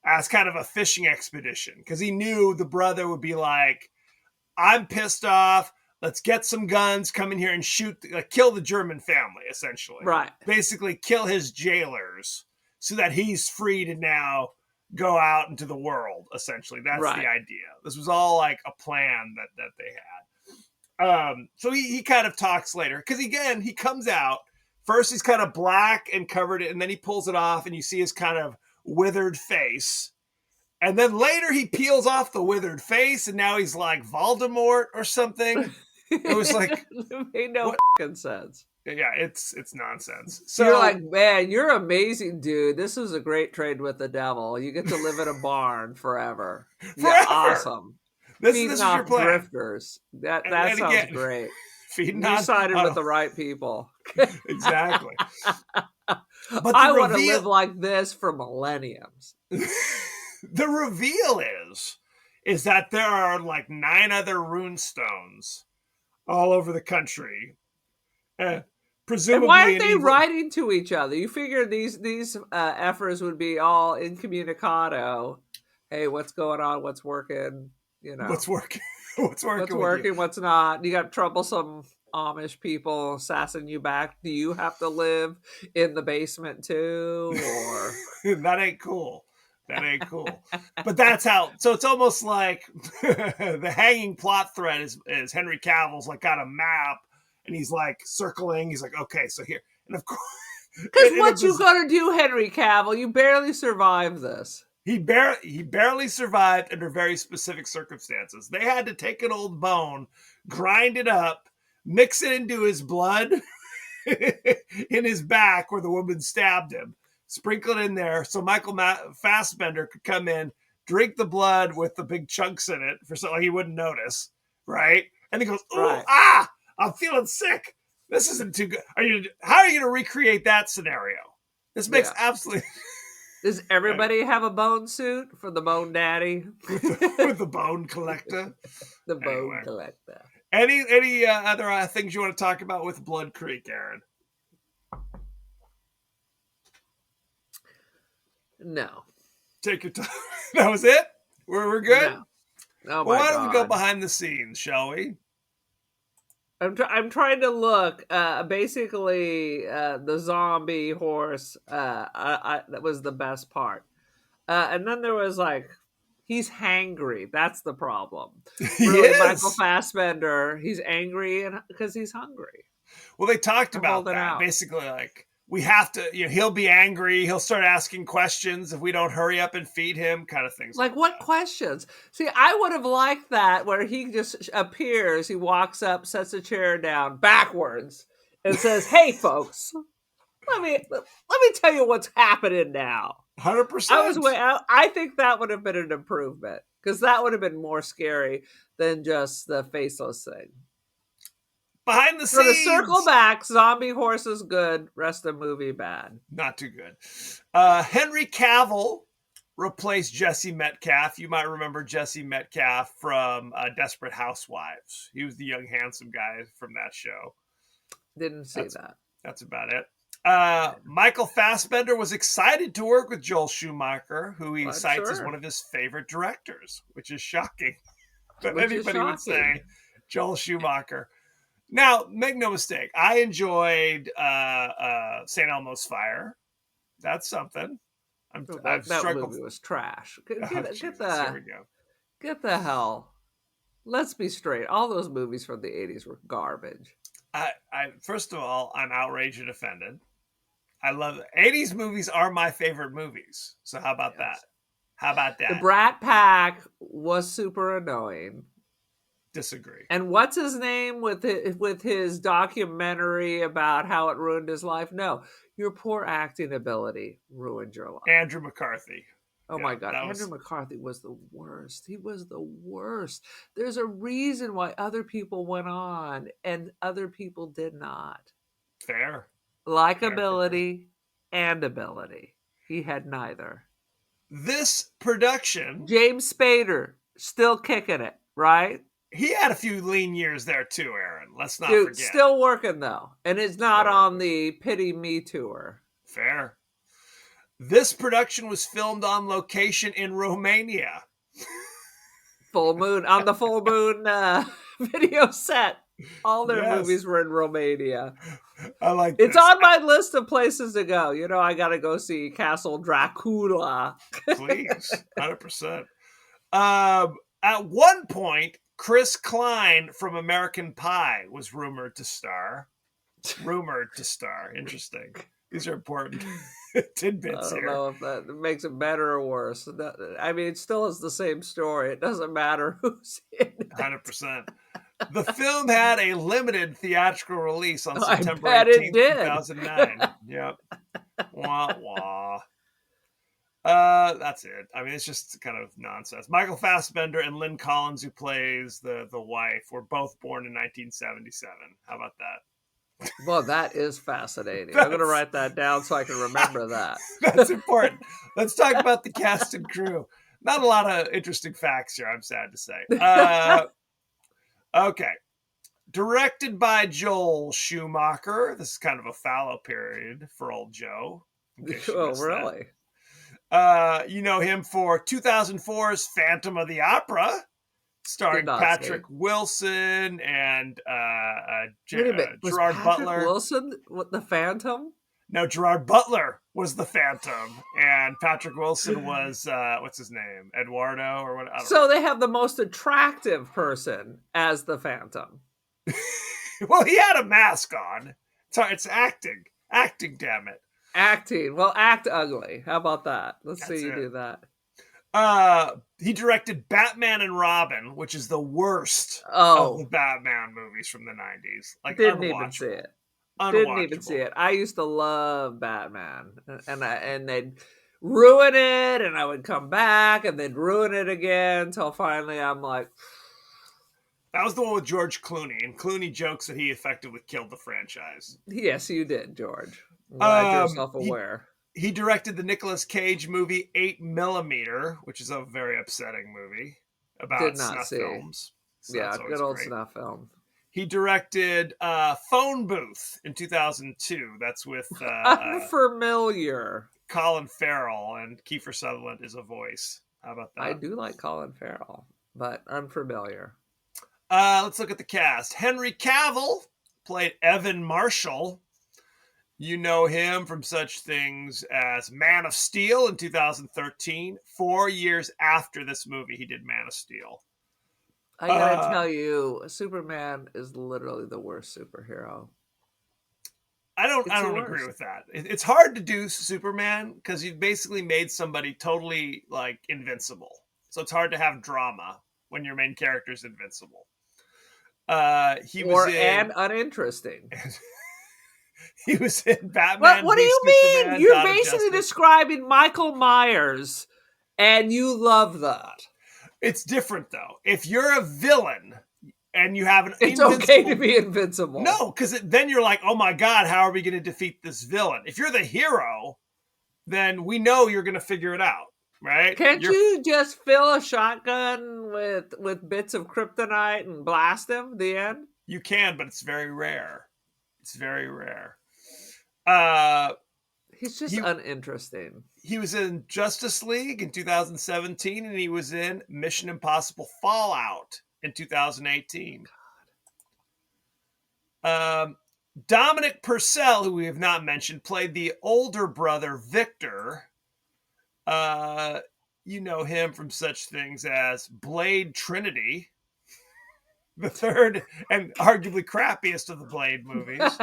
as kind of a fishing expedition because he knew the brother would be like, "I'm pissed off. Let's get some guns, come in here and kill the German family, essentially. Right. Basically kill his jailers so that he's free to now go out into the world, essentially. That's the idea. This was all like a plan that they had. So he kind of talks later because, again, he comes out. First, he's kind of black and covered it, and then he pulls it off, and you see his kind of withered face. And then later he peels off the withered face, and now he's like Voldemort or something. It was like it made no fucking sense. Yeah, it's nonsense. So you're like, man, you're amazing, dude. This is a great trade with the devil. You get to live in a barn forever. Yeah, awesome. This is your plan. Drifters. That sounds again, great. You sided with the right people. Exactly. But I want to live like this for millenniums. The reveal is that there are like 9 other rune stones all over the country. Presumably, and why aren't they writing to each other? You figure these effers would be all incommunicado. Hey, what's going on? What's working? You know, what's working? What's working? What's not? You got troublesome Amish people sassing you back. Do you have to live in the basement too? Or that ain't cool. That ain't cool. But that's how. So it's almost like the hanging plot thread is Henry Cavill's like got a map. and he's like circling. He's like, okay, so here, and of course, Because what you gonna do, Henry Cavill? You barely survived this. he barely survived under very specific circumstances. They had to take an old bone, grind it up, mix it into his blood in his back where the woman stabbed him, sprinkle it in there so Michael Fassbender could come in, drink the blood with the big chunks in it for so he wouldn't notice, right? And he goes, "Ooh, Right. I'm feeling sick. This isn't too good." How are you going to recreate that scenario? This makes absolutely. Does everybody have a bone suit for the Bone Daddy? with the bone collector. The Bone Anyway. Collector. Any other things you want to talk about with Blood Creek, Aaron? No. Take your time. That was it? We're good? No. Oh my Well, why don't we go God. behind the scenes, shall we? I'm trying to look. Basically, the zombie horse. That was the best part. And then there was like, he's hangry. That's the problem. Really, Yes. Michael Fassbender. He's angry and because he's hungry. Well, they talked They're about holding that. out. Basically, like, we have to, he'll be angry. He'll start asking questions if we don't hurry up and feed him, kind of things. Like, what questions? See, I would have liked that where he just appears, he walks up, sets a chair down backwards, and says, "Hey, folks, let me tell you what's happening now." 100%. I think that would have been an improvement because that would have been more scary than just the faceless thing. Behind the So to scenes. circle back, zombie horse is good, rest of movie bad. Not too good. Henry Cavill replaced Jesse Metcalf. You might remember Jesse Metcalf from Desperate Housewives. He was the young, handsome guy from that show. Didn't see that. That's about it. Michael Fassbender was excited to work with Joel Schumacher, who he I'm cites as sure. one of his favorite directors, which is shocking that Which is anybody would shocking. say Joel Schumacher. Now, make no mistake, I enjoyed St. Elmo's Fire. That's something. I've That struggled. movie was trash. Oh, Jesus, here we go. Get the hell. Let's be straight. All those movies from the 80s were garbage. I first of all, I'm outraged and offended. I love it. 80s movies are my favorite movies. So how about that? How about that? The Brat Pack was super annoying. Disagree. And what's his name with his documentary about how it ruined his life? No, your poor acting ability ruined your life. Andrew McCarthy. Oh Yeah, my God. that Andrew was- McCarthy was the worst. He was the worst. There's a reason why other people went on and other people did not. Fair. Likability and ability. He had neither. This production, James Spader, still kicking it, right? he had a few lean years there too, Aaron. Let's not Dude, forget. still working though. And it's not Still on the Pity Me tour. Fair. This production was filmed on location in Romania. Full Moon, on the Full Moon video set. All their Yes. movies were in Romania. I like It's this. on my list of places to go. You know, I got to go see Castle Dracula. Please. 100%. At one point, Chris Klein from American Pie was rumored to star. Interesting. These are important tidbits I don't here. know if that makes it better or worse. I mean, it still is the same story. It doesn't matter who's in it. 100%. The film had a limited theatrical release on I September bet it 18th, did. 2009. Yep. Wah, wah. That's it. I mean, it's just kind of nonsense. Michael Fassbender and Lynn Collins, who plays the wife, were both born in 1977. How about that? Well, that is fascinating. I'm going to write that down so I can remember that. That's important. Let's talk about the cast and crew. Not a lot of interesting facts here, I'm sad to say. Okay. Directed by Joel Schumacher. This is kind of a fallow period for old Joe. in case you Oh, missed that. really? You know him for 2004's Phantom of the Opera, starring Did not Patrick see. Wilson and Wait a minute. Was Gerard Patrick Butler. Wilson what, the Phantom? No, Gerard Butler was the Phantom, and Patrick Wilson was what's his name, Eduardo or what? I don't know. So they have the most attractive person as the Phantom. Well, he had a mask on. It's acting. Acting, damn it. Acting. Well, act ugly. How about that? Let's That's see you it. do that. He directed Batman and Robin, which is the worst of the Batman movies from the 90s. Like, Didn't even see it. Unwatchable. Didn't even see it. I used to love Batman, and they'd ruin it, and I would come back, and they'd ruin it again until finally I'm like, that was the one with George Clooney, and Clooney jokes that he effectively killed the franchise. yes, you did, George. Glad you're self-aware. He directed the Nicolas Cage movie 8mm, which is a very upsetting movie about snuff films. So yeah, good old snuff film. He directed Phone Booth in 2002. That's with Unfamiliar. Colin Farrell, and Kiefer Sutherland is a voice. How about that? I do like Colin Farrell, but unfamiliar. Let's look at the cast. Henry Cavill played Evan Marshall. You know him from such things as Man of Steel in 2013. 4 years after this movie, he did Man of Steel. I gotta tell you, Superman is literally the worst superhero. I don't agree with that. It's hard to do Superman because you've basically made somebody totally like invincible. So it's hard to have drama when your main character is invincible. And uninteresting. He was in Batman. What do you mean? You're basically describing Michael Myers, and you love that. It's different though. If you're a villain and you have it's okay to be invincible. No, because then you're like, oh my God, how are we going to defeat this villain? If you're the hero, then we know you're going to figure it out, right? Can't you just fill a shotgun with bits of kryptonite and blast him at the end? You can, but it's very rare. It's very rare. He's just uninteresting. He was in Justice League in 2017, and he was in Mission Impossible Fallout in 2018. Dominic Purcell, who we have not mentioned, played the older brother, Victor. You know him from such things as Blade Trinity, the third and arguably crappiest of the Blade movies.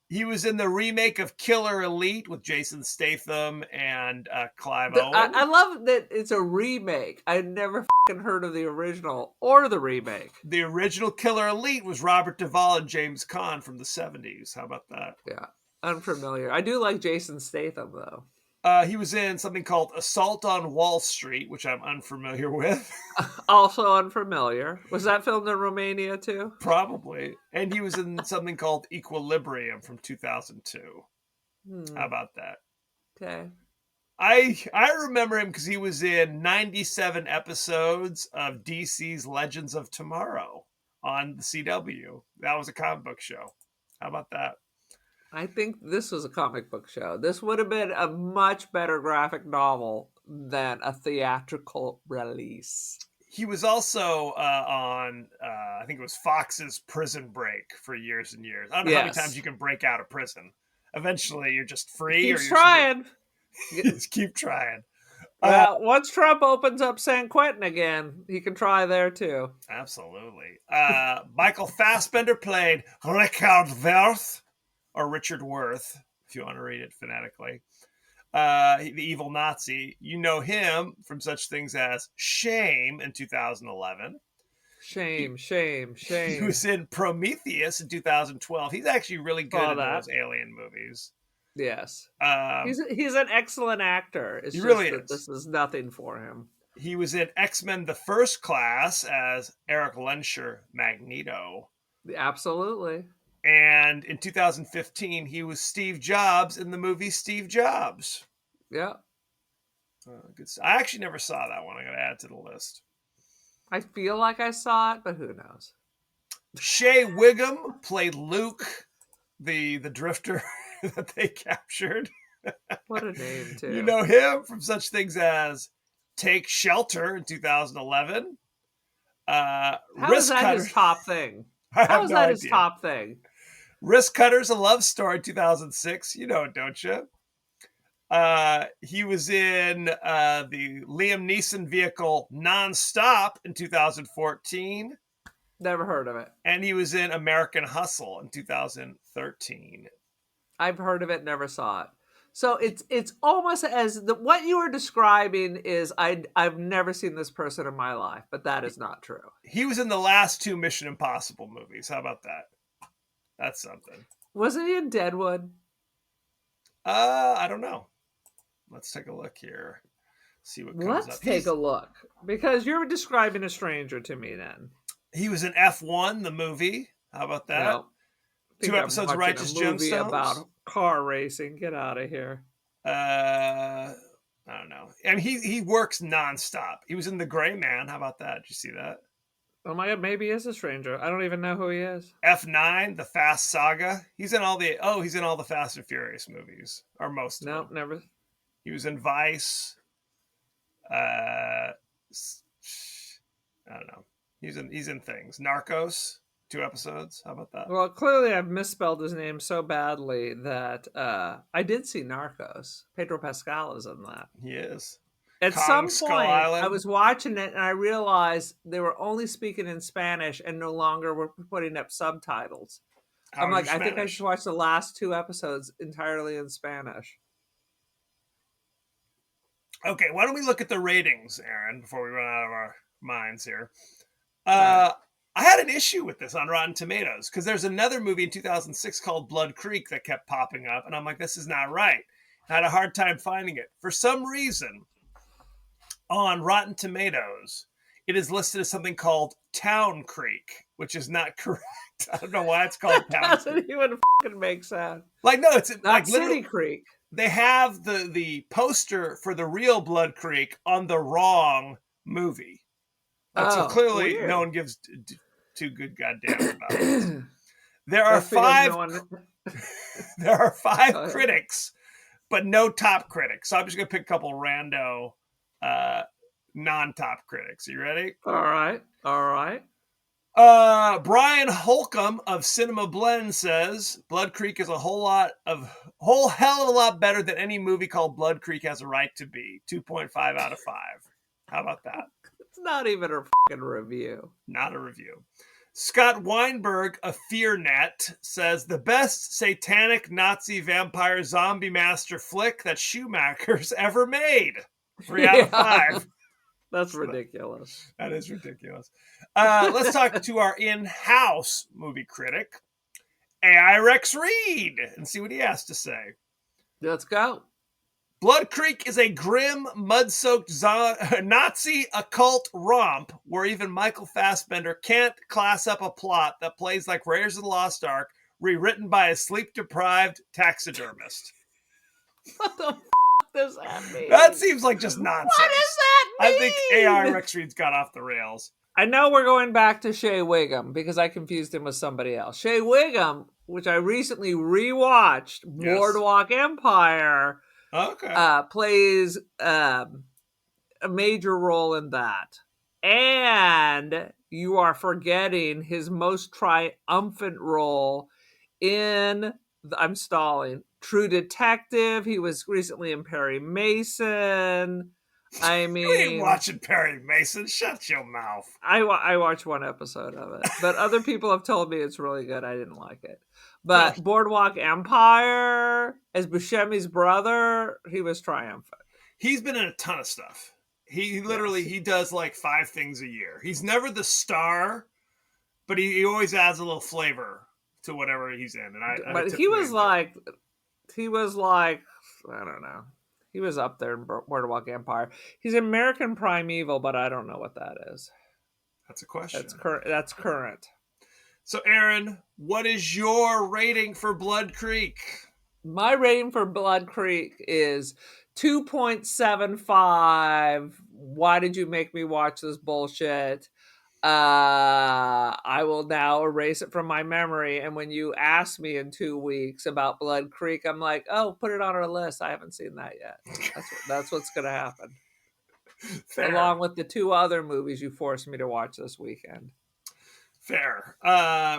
He was in the remake of Killer Elite with Jason Statham and Clive Owen. I love that it's a remake. I never heard of the original or the remake. The original Killer Elite was Robert Duvall and James Caan from the 70s. How about that? Yeah, unfamiliar. I do like Jason Statham, though. He was in something called Assault on Wall Street, which I'm unfamiliar with. Also unfamiliar. Was that filmed in Romania, too? Probably. And he was in something called Equilibrium from 2002. How about that? Okay. I remember him because he was in 97 episodes of DC's Legends of Tomorrow on the CW. That was a comic book show. How about that? I think this was a comic book show. This would have been a much better graphic novel than a theatrical release. He was also on, I think it was Fox's Prison Break for years and years. I don't know how many times you can break out of prison. Eventually, you're just free. Keep trying. Just keep trying. Once Trump opens up San Quentin again, he can try there too. Absolutely. Michael Fassbender played Richard Worth. Or Richard Worth, if you want to read it phonetically. The evil Nazi. You know him from such things as Shame in 2011. Shame. He was in Prometheus in 2012. He's actually really good in those alien movies. Yes. He's an excellent actor. It's really is. This is nothing for him. He was in X-Men The First Class as Eric Lenscher Magneto. Absolutely. And in 2015, he was Steve Jobs in the movie Steve Jobs. Yeah. Good. I actually never saw that one. I'm going to add to the list. I feel like I saw it, but who knows? Shea Wiggum played Luke, the drifter that they captured. What a name, too. You know him from such things as Take Shelter in 2011. How is that his top thing? How is that his top thing? Risk Cutters, A Love Story, 2006. You know it, don't you? He was in the Liam Neeson vehicle Nonstop in 2014. Never heard of it. And he was in American Hustle in 2013. I've heard of it, never saw it. So it's almost as what you were describing is I've never seen this person in my life, but that is not true. He was in the last 2 Mission Impossible movies. How about that? That's something. Wasn't he in Deadwood? I don't know. Let's take a look here. See what comes up. Let's take a look, because you're describing a stranger to me. Then he was in F1, the movie. How about that? Well, 2 episodes of Righteous Gemstones. About car racing. Get out of here. I don't know. I mean, he works nonstop. He was in The Gray Man. How about that? Did you see that? Oh my God, maybe he is a stranger. I don't even know who he is. F9, The Fast Saga. He's in all the Fast and Furious movies, or most of them. No, never. He was in Vice. I don't know. He's in things. Narcos, 2 episodes. How about that? Well, clearly I've misspelled his name so badly that I did see Narcos. Pedro Pascal is in that. He is. At Kong some Skull point, Island. I was watching it and I realized they were only speaking in Spanish and no longer were putting up subtitles. How I'm was like, your I think I Spanish? should watch the last 2 episodes entirely in Spanish. Okay, why don't we look at the ratings, Aaron, before we run out of our minds here? Right. I had an issue with this on Rotten Tomatoes because there's another movie in 2006 called Blood Creek that kept popping up, and I'm like, this is not right. I had a hard time finding it. For some reason, on Rotten Tomatoes, it is listed as something called Town Creek, which is not correct. I don't know why it's called Town Creek. Doesn't even fucking make sense. Like, no, it's Not like City literally. Creek. They have the poster for the real Blood Creek on the wrong movie. So clearly weird. no one gives two good goddamn about it. There are That's because 5 no one- there are 5 Go ahead. critics, but no top critics. So I'm just gonna pick a couple rando non-top critics. Are you ready? All right. Brian Holcomb of Cinema Blend says Blood Creek is a whole hell of a lot better than any movie called Blood Creek has a right to be. 2.5 out of 5. How about that? It's not even a fucking review. Not a review. Scott Weinberg of FearNet says the best satanic Nazi vampire zombie master flick that Schumacher's ever made. 3 out of 5. That's ridiculous. That is ridiculous. Let's talk to our in-house movie critic, AI Rex Reed, and see what he has to say. Let's go. Blood Creek is a grim, mud-soaked Nazi occult romp where even Michael Fassbender can't class up a plot that plays like Raiders of the Lost Ark, rewritten by a sleep-deprived taxidermist. What the does that mean? That seems like just nonsense. What does that mean? I think AI Rex Reed's got off the rails. I know we're going back to Shea Wiggum because I confused him with somebody else. Shea Wiggum, which I recently rewatched, Yes. Boardwalk Empire, Okay. plays a major role in that. And you are forgetting his most triumphant role in, I'm stalling, True Detective. He was recently in Perry Mason. I mean, You ain't watching Perry Mason. Shut your mouth. I watched 1 episode of it, but other people have told me it's really good. I didn't like it. But Boardwalk Empire, as Buscemi's brother, he was triumphant. He's been in a ton of stuff. He literally, he does like 5 things a year. He's never the star, but he always adds a little flavor to whatever he's in. And But he was like, I don't know. He was up there in Boardwalk Empire. He's American Primeval, but I don't know what that is. That's a question. That's current. So, Aaron, what is your rating for Blood Creek? My rating for Blood Creek is 2.75. Why did you make me watch this bullshit? I will now erase it from my memory. And when you ask me in 2 weeks about Blood Creek, I'm like, oh, put it on our list. I haven't seen that yet. That's what's going to happen. Fair. Along with the 2 other movies you forced me to watch this weekend. Fair.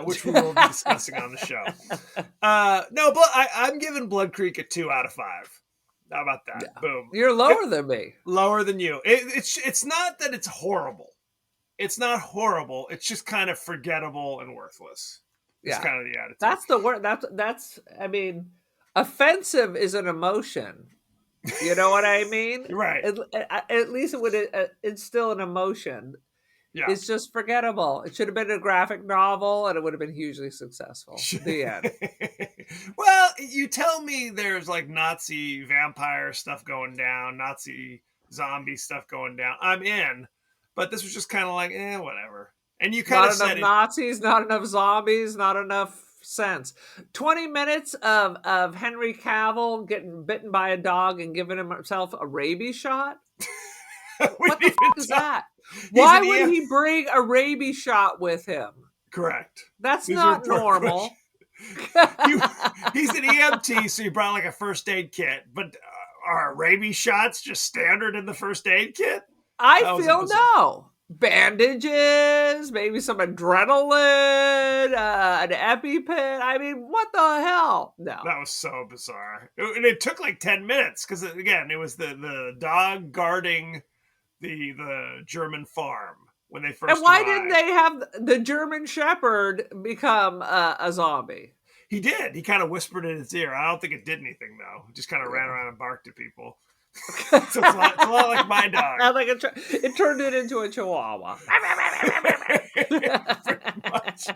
Which we will be discussing on the show. No, but I'm giving Blood Creek a 2 out of 5. How about that? Yeah. Boom. You're lower than me. Lower than you. It's not that it's horrible. it's not horrible. It's just kind of forgettable and worthless. It's Yeah. kind of the attitude. That's the word. That's. I mean, offensive is an emotion. You know what I mean? Right. At least it would instill an emotion. Yeah. It's just forgettable. It should have been a graphic novel, and it would have been hugely successful. The end. Well, you tell me there's like Nazi vampire stuff going down, Nazi zombie stuff going down. I'm in, but this was just kind of like, whatever. And you kind of Not said enough Nazis, not enough zombies, not enough sense. 20 minutes of Henry Cavill getting bitten by a dog and giving himself a rabies shot. What the fuck is that? Why would he bring a rabies shot with him? Correct. That's not normal. He's an EMT, so he brought like a first aid kit. But are rabies shots just standard in the first aid kit? I feel no. Bandages, maybe some adrenaline, an EpiPen. I mean, what the hell? No. That was so bizarre. And it took like 10 minutes because, again, it was the dog guarding the German farm when they first And why arrived. didn't they have the German Shepherd become a zombie? He did. He kind of whispered in his ear. I don't think it did anything, though. It just kind of ran around and barked at people. So it's a lot like my dog. Like it turned it into a chihuahua. Yeah, pretty much.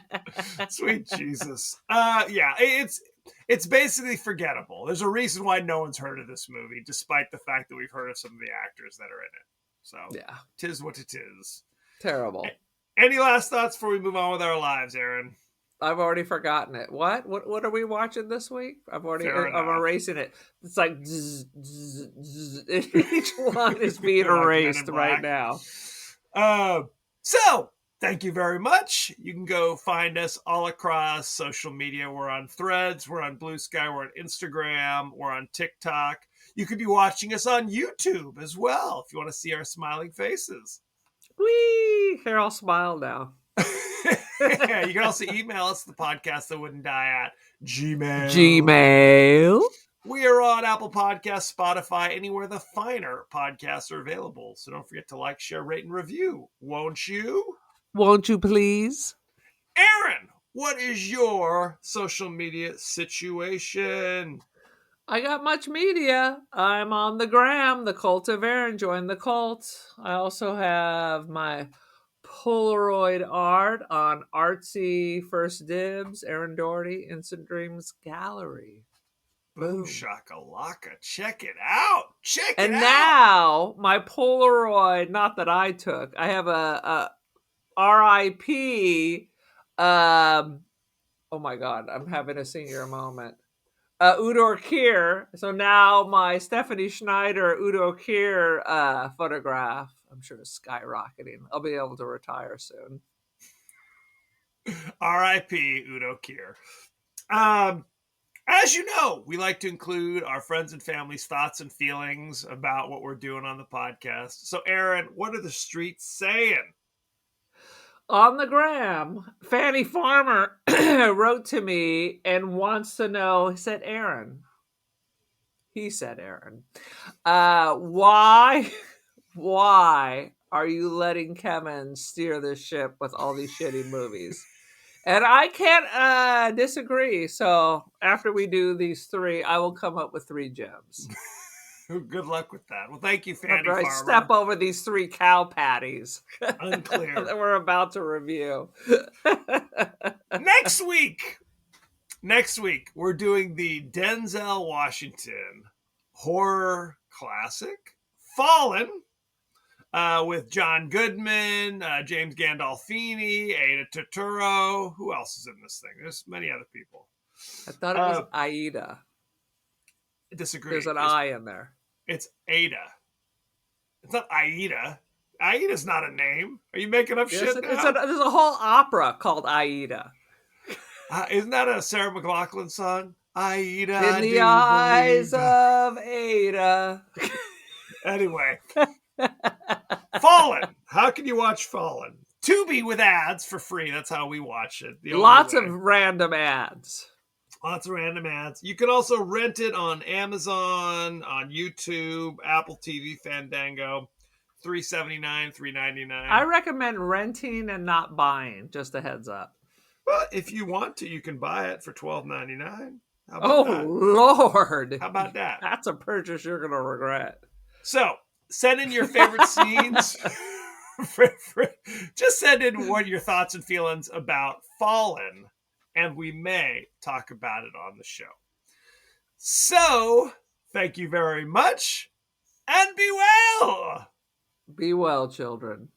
Sweet Jesus. Yeah, it's basically forgettable. There's a reason why no one's heard of this movie, despite the fact that we've heard of some of the actors that are in it. So yeah, 'tis what it is. Terrible. Any last thoughts before we move on with our lives, Aaron? I've already forgotten it. What are we watching this week? I'm erasing it. It's like zzz, zzz, zzz. Each one is being erased right now. So thank you very much. You can go find us all across social media. We're on Threads, we're on Blue Sky, we're on Instagram, we're on TikTok. You could be watching us on YouTube as well if you want to see our smiling faces. Whee! Here, I'll smile now. Yeah, you can also email us, the podcast that wouldn't die, at Gmail. We are on Apple Podcasts, Spotify, anywhere the finer podcasts are available. So don't forget to like, share, rate, and review. Won't you? Won't you please? Aaron, what is your social media situation? I got much media. I'm on the gram, the Cult of Aaron. Join the cult. I also have my Polaroid art on Artsy First Dibs, Aaron Doherty, Instant Dreams Gallery. Boom shakalaka. Check it out. Check it out. And now my Polaroid, not that I took, I have a RIP. Oh my God, I'm having a senior moment. Udo Kier. So now my Stephanie Schneider Udo Kier photograph, I'm sure, is skyrocketing. I'll be able to retire soon. R.I.P. Udo Kier. As you know, we like to include our friends and family's thoughts and feelings about what we're doing on the podcast. So, Aaron, what are the streets saying? On the gram, Fanny Farmer wrote to me and wants to know, he said, Aaron, why are you letting Kevin steer this ship with all these shitty movies? And I can't disagree. So after we do these three, I will come up with 3 gems. Good luck with that. Well, thank you, Fanny After I Farmer. step over these 3 cow patties. Unclear. That we're about to review. Next week, we're doing the Denzel Washington horror classic, Fallen, with John Goodman, James Gandolfini, Ada Turturro. Who else is in this thing? There's many other people. I thought it was Aida. Disagree. There's an I in there. It's Ada. It's not Aida. Aida's not a name. Are you making up shit now? There's a whole opera called Aida. Isn't that a Sarah McLachlan song? Aida. In the eyes of Ada. Anyway. Fallen. How can you watch Fallen? Tubi with ads for free. That's how we watch it. Lots of random ads. Lots of random ads. You can also rent it on Amazon, on YouTube, Apple TV, Fandango. $379, $399. I recommend renting and not buying. Just a heads up. Well, if you want to, you can buy it for $12.99. How about Oh, that? Lord. How about that? That's a purchase you're going to regret. So, send in your favorite scenes. Just send in what your thoughts and feelings about Fallen, and we may talk about it on the show. So, thank you very much, and be well. Be well, children.